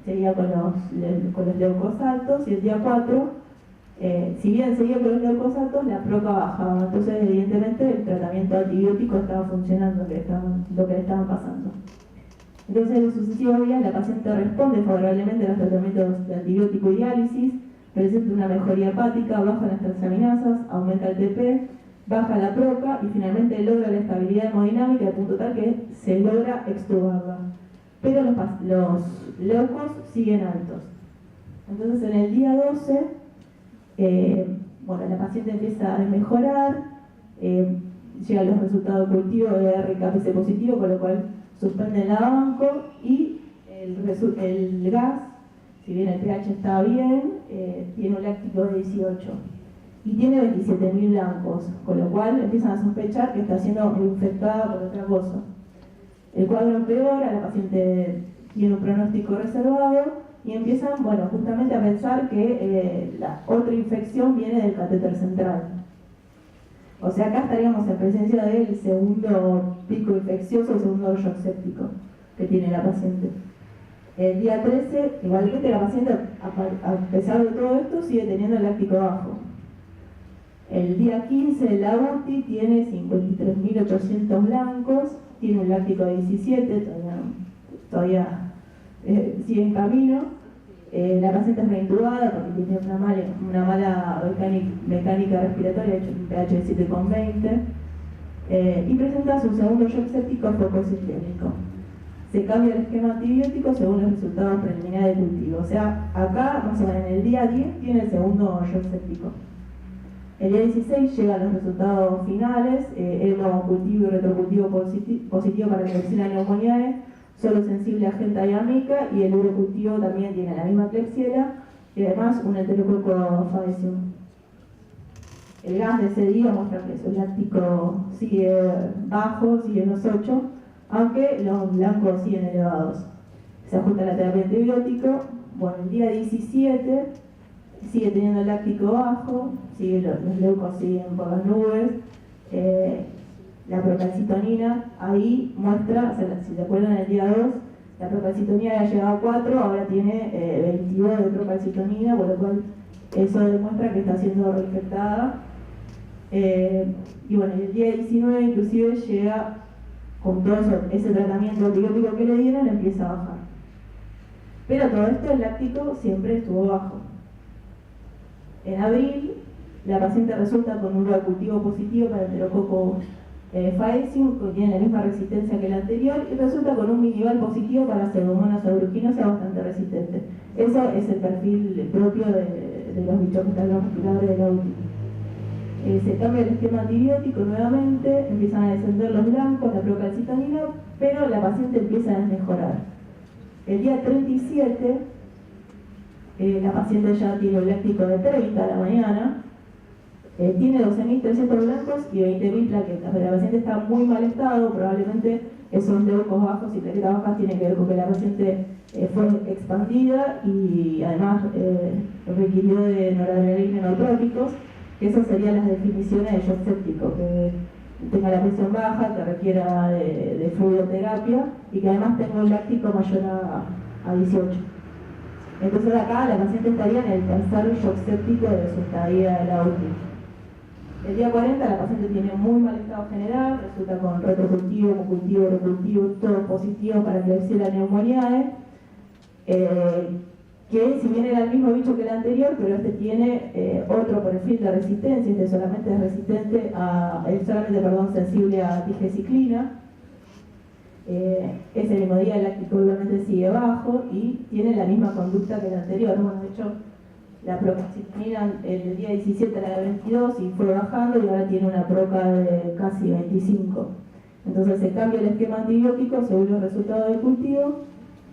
seguía con los leucosaltos, y el día 4, si bien seguía con los leucosaltos, la proca bajaba. Entonces, evidentemente, el tratamiento antibiótico estaba funcionando, lo que le estaban pasando. Entonces, en los sucesivos días, la paciente responde favorablemente a los tratamientos de antibiótico y diálisis, presenta una mejoría hepática, baja las transaminasas, aumenta el TP, baja la proca y finalmente logra la estabilidad hemodinámica de punto tal que se logra extubarla. Pero los leucos siguen altos. Entonces, en el día 12, bueno, la paciente empieza a mejorar, llegan los resultados de cultivo de RKPC positivo, con lo cual suspenden la banco y el gas, si bien el pH está bien, tiene un láctico de 18 y tiene 27.000 blancos, con lo cual empiezan a sospechar que está siendo infectada por otra cosa. El cuadro empeora, la paciente tiene un pronóstico reservado y empiezan, bueno, justamente a pensar que la otra infección viene del catéter central. O sea, acá estaríamos en presencia del segundo pico infeccioso, el segundo shock séptico que tiene la paciente. El día 13, igualmente la paciente, a pesar de todo esto, sigue teniendo el láctico bajo. El día 15, la UTI tiene 53.800 blancos, tiene un láctico de 17, todavía sigue en camino. La paciente es reintubada porque tiene una mala mecánica respiratoria, de hecho un pH de 7,20, y presenta su segundo shock séptico focosistémico. Se cambia el esquema antibiótico según los resultados preliminares de cultivo. O sea, acá, más o menos en el día 10, tiene el segundo shock séptico. El día 16 llegan los resultados finales, hemocultivo y retrocultivo positivo para Klebsiella pneumoniae, solo sensible a genta y amica, y el urocultivo también tiene la misma Klebsiella, y además un enterococo faecium. El gas de ese día muestra que su láctico sigue bajo, sigue en los 8, aunque los blancos siguen elevados. Se ajusta la terapia antibiótico. Bueno, el día 17 sigue teniendo el láctico bajo, los leucos siguen por las nubes. La procalcitonina ahí muestra, o sea, si se acuerdan, el día 2 la procalcitonina ya llegaba a 4, ahora tiene 22 de procalcitonina, por lo cual eso demuestra que está siendo reinfectada. Y bueno, el día 19 inclusive llega, con todo ese tratamiento antibiótico que le dieron, empieza a bajar. Pero todo esto, el láctico siempre estuvo bajo. En abril, la paciente resulta con un urocultivo positivo para enterococo faecium, que tiene la misma resistencia que el anterior, y resulta con un minival positivo para Pseudomonas aeruginosa bastante resistente. Eso es el perfil propio de los bichos que están en los respiradores de la UTI. Se cambia el esquema antibiótico nuevamente, empiezan a descender los blancos, la procalcitonina, pero la paciente empieza a desmejorar. El día 37, la paciente ya tiene un láctico de 30 a la mañana, tiene 12.300 blancos y 20.000 plaquetas, pero la paciente está en muy mal estado, probablemente esos leucos bajos y plaquetas bajas tienen que ver con que la paciente fue expandida y además requirió de noradrenalina neutrópicos, que esas serían las definiciones de shock séptico, que tenga la presión baja, que requiera de fluidoterapia y que además tenga un láctico mayor a 18. Entonces acá la paciente estaría en el tercer shock séptico de su estadía de la UTI. El día 40 la paciente tiene muy mal estado general, resulta con retrocultivo, hemocultivo, urocultivo, todo positivo para Klebsiella pneumoniae, que si bien era el mismo bicho que el anterior, pero este tiene otro perfil de resistencia, este solamente es resistente sensible a tigeciclina. Ese mismo día el láctico obviamente sigue bajo y tiene la misma conducta que el anterior. Bueno, de hecho, la procalcitonina el día 17 era de 22 y fue bajando y ahora tiene una proca de casi 25. Entonces se cambia el esquema antibiótico según los resultados del cultivo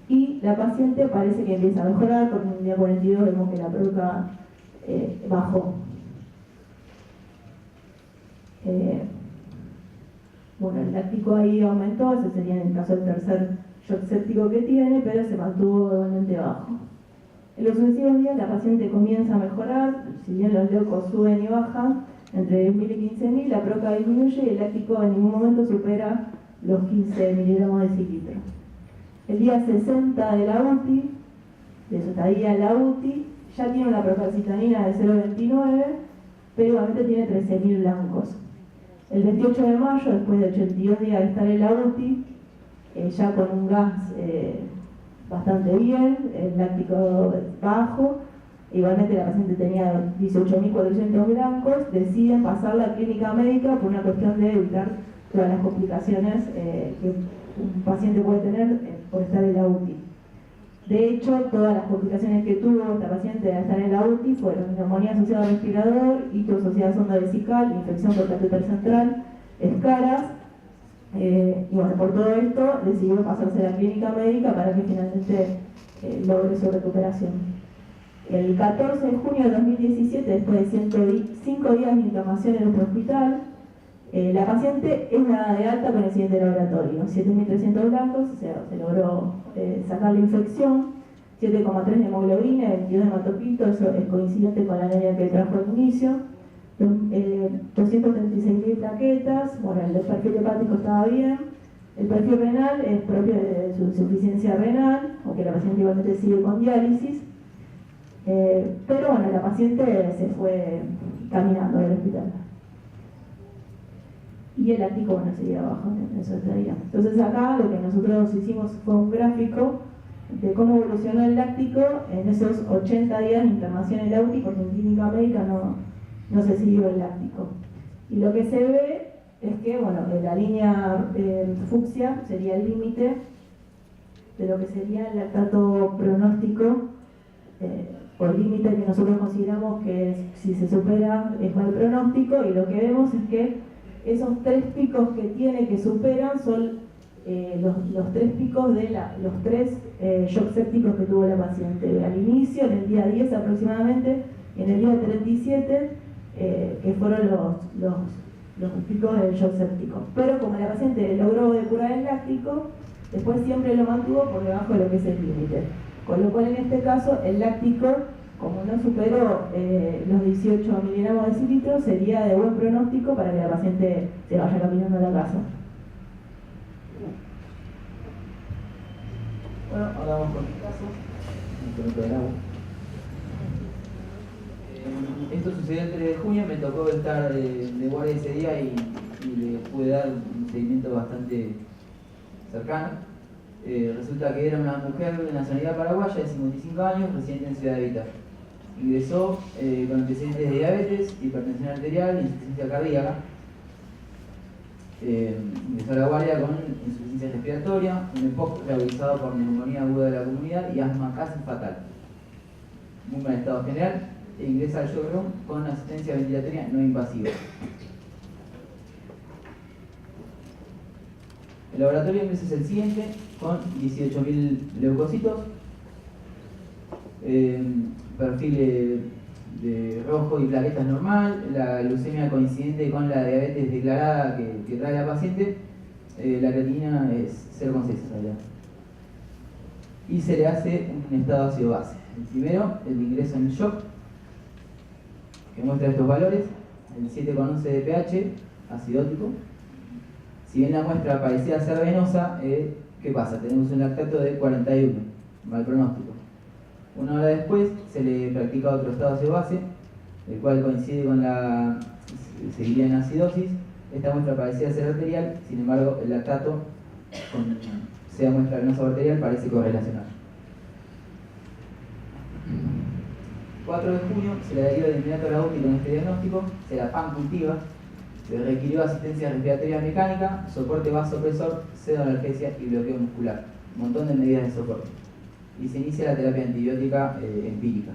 y la paciente parece que empieza a mejorar, porque en el día 42 vemos que la proca bajó. Bueno, el láctico ahí aumentó, ese sería en el caso del tercer shock séptico que tiene, pero se mantuvo igualmente bajo. En los sucesivos días la paciente comienza a mejorar, si bien los leucos suben y bajan, entre 10.000 y 15.000, la proca disminuye y el láctico en ningún momento supera los 15 miligramos de decilitro. El día 60 de la UTI, de su estadía en la UTI, ya tiene una procalcitonina de 0,29, pero igualmente tiene 13.000 blancos. El 28 de mayo, después de 82 días de estar en la UTI, ya con un gas bastante bien, el láctico bajo, igualmente la paciente tenía 18.400 blancos, deciden pasarla a clínica médica por una cuestión de evitar todas las complicaciones que un paciente puede tener por estar en la UTI. De hecho, todas las complicaciones que tuvo esta paciente al estar en la UTI fueron neumonía asociada al respirador, hito asociada a sonda vesical, infección por catéter central, escaras, y bueno, por todo esto decidió pasarse a la clínica médica para que finalmente logre su recuperación. El 14 de junio de 2017, después de 105 días de internación en nuestro hospital, la paciente es dada de alta con el siguiente laboratorio: 7.300 blancos, o sea, se logró sacar la infección, 7,3 de hemoglobina, 22 de hematocrit, eso es coincidente con la anemia que trajo al inicio, 236.000 plaquetas, bueno, el perfil hepático estaba bien, el perfil renal es propio de su insuficiencia renal, aunque la paciente igualmente sigue con diálisis, pero bueno, la paciente se fue caminando del hospital. Y el láctico, bueno, seguía abajo en su estadía. Entonces acá lo que nosotros hicimos fue un gráfico de cómo evolucionó el láctico en esos 80 días de internación en la UTI, porque en clínica médica no se siguió el láctico. Y lo que se ve es que, bueno, la línea fucsia sería el límite de lo que sería el lactato pronóstico, o el límite que nosotros consideramos que si se supera es mal pronóstico, y lo que vemos es que esos 3 picos que tiene que superan son los 3 picos de los 3 shock sépticos que tuvo la paciente al inicio, en el día 10 aproximadamente, y en el día 37, que fueron los picos del shock séptico. Pero como la paciente logró depurar el láctico, después siempre lo mantuvo por debajo de lo que es el límite. Con lo cual, en este caso, el láctico, como no superó los 18 miligramos de cilitro, sería de buen pronóstico para que la paciente se vaya caminando a la casa. Bueno, ahora vamos con mi caso, con el programa. Esto sucedió el 3 de junio, me tocó estar de guardia ese día y le pude dar un seguimiento bastante cercano. Resulta que era una mujer de nacionalidad paraguaya de 55 años, residente en Ciudad Evita. Ingresó con antecedentes de diabetes, hipertensión arterial e insuficiencia cardíaca. Ingresó a la guardia con insuficiencia respiratoria, un EPOC realizado por neumonía aguda de la comunidad y asma casi fatal. Muy mal estado general, e ingresa al shock room con asistencia ventilatoria no invasiva. El laboratorio es el siguiente, con 18.000 leucocitos, perfil de rojo y plaquetas normal, la glucemia coincidente con la diabetes declarada que trae la paciente, la creatinina es 0,6 en realidad. Y se le hace un estado ácido base. El primero, el de ingreso en shock, que muestra estos valores, el 7,11 de pH, acidótico. Si bien la muestra parecía ser venosa, ¿qué pasa? Tenemos un lactato de 41, mal pronóstico. Una hora después se le practica otro estado ácido base, el cual coincide con la seguiría en acidosis. Esta muestra parecía ser arterial, sin embargo el lactato, sea muestra venosa o arterial, parece correlacionar. 4 de junio se le deriva de inmediato a la UTI con este diagnóstico, se la pancultiva, se requirió asistencia respiratoria mecánica, soporte vasopresor, pseudoanalgesia y bloqueo muscular. Un montón de medidas de soporte. Y se inicia la terapia antibiótica empírica.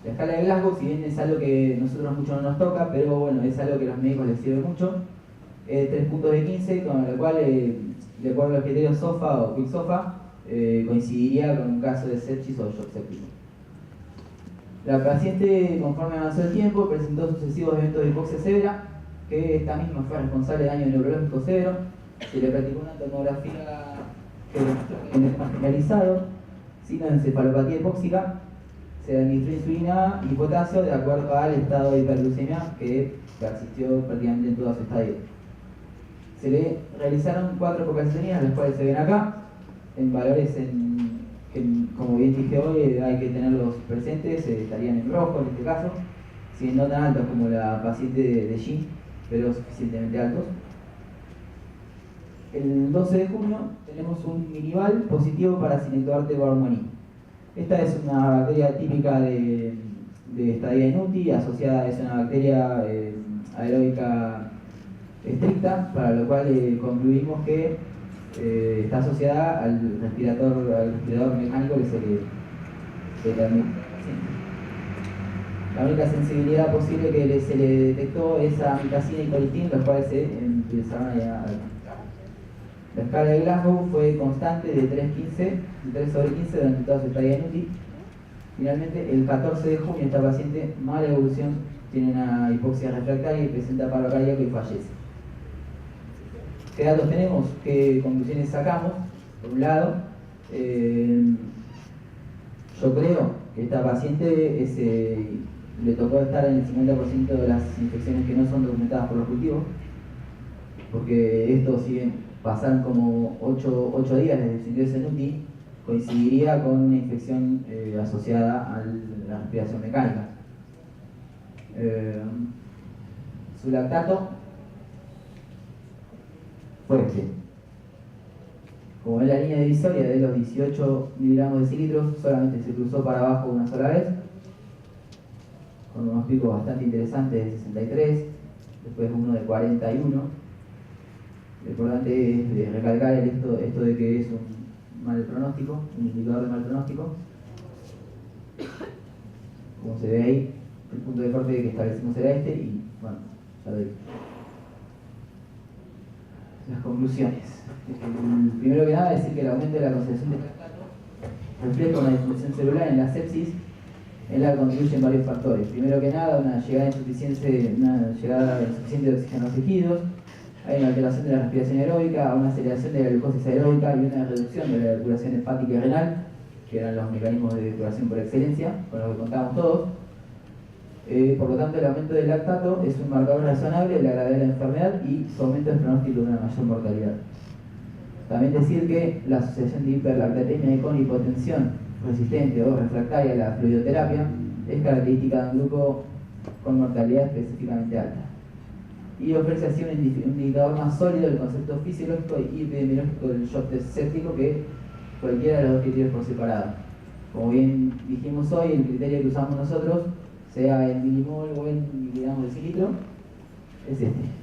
La escala de Glasgow, si bien es algo que a nosotros mucho no nos toca, pero bueno, es algo que a los médicos les sirve mucho, 3 puntos de 15, con lo cual, de acuerdo a los criterios SOFA o Quick SOFA, coincidiría con un caso de sepsis o shock séptico. La paciente, conforme avanzó el tiempo, presentó sucesivos eventos de hipoxia severa, que esta misma fue responsable de daño neurológico severo. Se le practicó una tomografía en el marginalizado, sin encefalopatía hipóxica. Se le administró insulina y potasio de acuerdo al estado de hiperglucemia que persistió prácticamente en toda su estadia. Se le realizaron 4 ecocalcemias, las cuales se ven acá, en valores que, como bien dije hoy, hay que tenerlos presentes, estarían en rojo en este caso, si bien no tan altos como la paciente de Jean, pero suficientemente altos. El 12 de junio tenemos un minival positivo para Cinetoarte Barmani. Esta es una bacteria típica de estadia en UTI, asociada, es una bacteria aeróbica estricta, para lo cual concluimos que está asociada al respirador mecánico que se le administra. La única sensibilidad posible que se le detectó es a amicacina y colistin, los cuales se empezaron a administrar. La escala de Glasgow fue constante de 3 sobre 15 durante toda su estadía en UTI. Finalmente, el 14 de junio, esta paciente, mala evolución, tiene una hipoxia refractaria y presenta paro cardíaco y fallece. ¿Qué datos tenemos? ¿Qué conclusiones sacamos? Por un lado, yo creo que esta paciente le tocó estar en el 50% de las infecciones que no son documentadas por los cultivos, porque esto, si bien pasan como 8 días desde su ingreso en UTI, coincidiría con una infección asociada a la respiración mecánica. Su lactato fue este. Como es la línea divisoria de los 18 miligramos de cilitros, solamente se cruzó para abajo una sola vez, con unos picos bastante interesantes de 63, después uno de 41. Lo importante es recalcar esto de que es un mal pronóstico, un indicador de mal pronóstico. Como se ve ahí, el punto de corte que establecimos era este y bueno, ya lo dije. Las conclusiones. Primero que nada, decir que el aumento de la concentración de lactato refleja una disfunción celular en la sepsis, en la que contribuyen varios factores. Primero que nada, una llegada insuficiente de oxígeno a los tejidos, hay una alteración de la respiración aeróbica, una aceleración de la glucosis aeróbica y una reducción de la depuración hepática y renal, que eran los mecanismos de depuración por excelencia, con los que contábamos todos. Por lo tanto, el aumento del lactato es un marcador razonable de la gravedad de la enfermedad y su aumento es pronóstico de una mayor mortalidad. También decir que la asociación de hiperlactatemia con hipotensión resistente o refractaria a la fluidoterapia es característica de un grupo con mortalidad específicamente alta. Y ofrece así un indicador más sólido del concepto fisiológico y epidemiológico del shock séptico que cualquiera de los dos criterios por separado. Como bien dijimos hoy, el criterio que usamos nosotros, sea en milimol o en miligramos de cilitro, es este.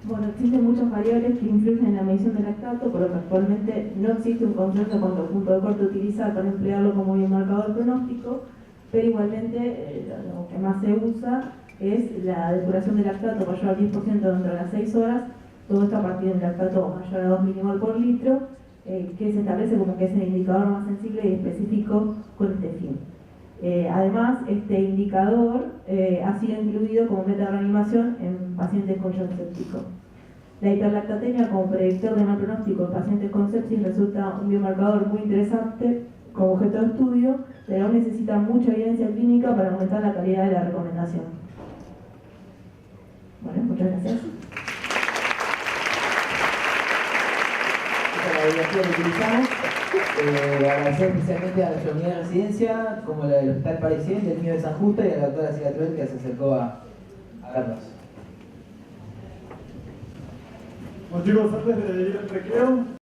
Bueno, existen muchas variables que influyen en la medición del lactato, por lo que actualmente no existe un consenso cuanto al punto de corte utilizar para emplearlo como un marcador pronóstico, pero igualmente lo que más se usa es la depuración del lactato mayor al 10% dentro de las 6 horas, todo esto a partir del lactato mayor a 2 milimol por litro, que se establece como que es el indicador más sensible y específico con este fin. Además, este indicador ha sido incluido como meta de reanimación en pacientes con shock séptico. La hiperlactatemia como predictor de mal pronóstico en pacientes con sepsis resulta un biomarcador muy interesante como objeto de estudio, pero aún necesita mucha evidencia clínica para aumentar la calidad de la recomendación. Bueno, muchas gracias. Esta es la bibliografía que utilizamos. Agradecer especialmente a nuestra unidad de residencia, como la del Hospital Parisien, del mío de San Justo, y a la doctora Silvia Truel, que se acercó a vernos. Bueno, chicos, antes de ir al recreo,